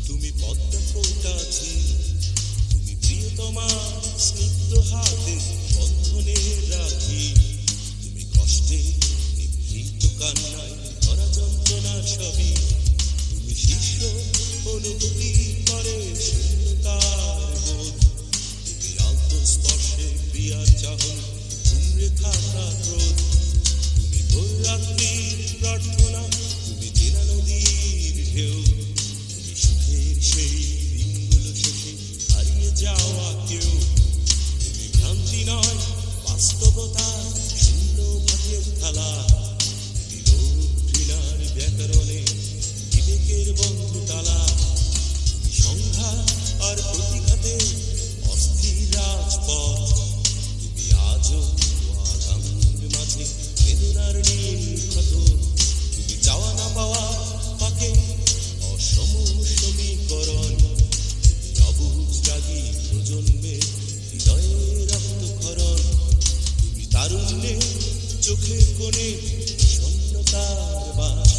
তুমি পদ্মা ফোটাছি, তুমি প্রিয়তমা স্নিগ্ধ হাতে বন্ধনে রাখি, তুমি কষ্টে নিভৃত কান্নায় ভরা যন্ত্রণার ছবি, তুমি শিষ্য অনুভূতি করে শূন্যতার বোধ, তুমি আলতো স্পর্শে প্রিয়ার চাহন ঘুমরে থাকা ক্রোধ, তুমি ভোর রাত্রির প্রার্থনা, তুমি চেনা নদীর ঢেউ, তুমি সুখের সেই দিনগুলো শেষে হারিয়ে যাওয়া কেউ, তুমি ভ্রান্তি নয় বাস্তবতার শূন্য ভাতের থালা, তুমি লোভ ঘৃণার ব্যাকরণে বিবেকের বন্ধ তালা, তুমি সংখ্যা আর প্রতিঘাতে অস্থির রাজপথ, তুমি আজও আগামীর মাঝে বেদনার নীল ক্ষত, তুমি চাওয়া না পাওয়া পাকে অসম সমীকরণ, তুমি অবুঝ রাগী প্রজন্মের হৃদয়ের রক্তক্ষরণ, তুমি তারুণ্যে চোখের কোণে শূন্যতার বাস,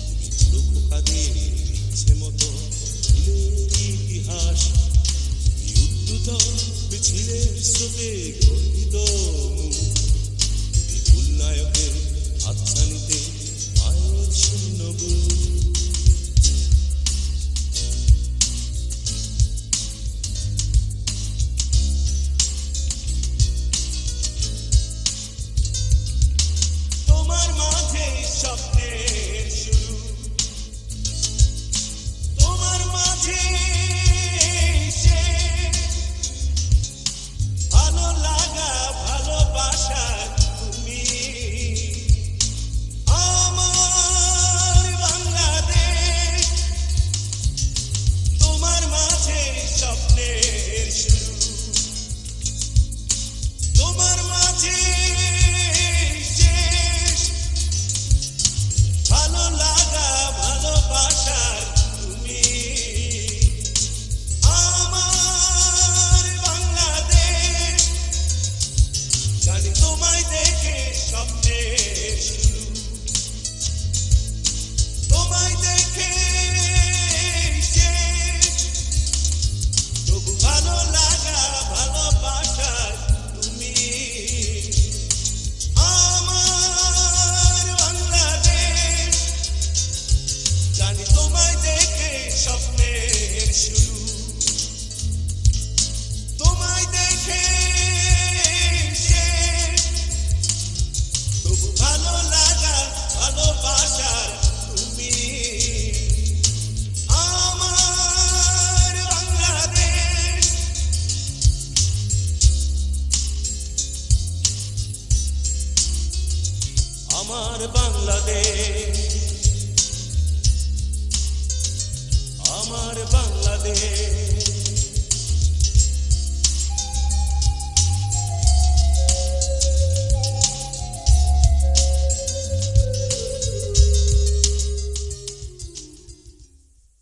তুমি বুড়ো খোকাদের ইচ্ছে মতো ফুলের ইতিহাস, তুমি উদ্যুত মিছিলের স্রোতে গর্বিত মুখ, তুমি ভুল নায়কের হাতছানিতে মায়ের শূন্য বুক। তোমার মাঝে স্বপ্নের শুরু, তোমার মাঝে শেষ, ভালো লাগা ভালোবাসা তুমি আমার বাংলাদেশ, তোমার মাঝে স্বপ্নের শুরু, তোমার মাঝে শেষ, ভালো লাগা ভালোবাসা তুমি আমার বাংলাদেশ, জানি তোমায় দেখে স্বপ্নের শুরু, তোমায় দেখে শেষ, তবু ভালো লাগা ভালোবাসা তুমি আমার বাংলাদেশ, জানি তোমায় দেখে স্বপ্নের শুরু, তোমায় দেখে শেষ, তবু ভালো লাগা ভালোবাসা তুমি আমার বাংলাদেশ। আমার বাংলাদেশ, আমার বাংলাদেশ।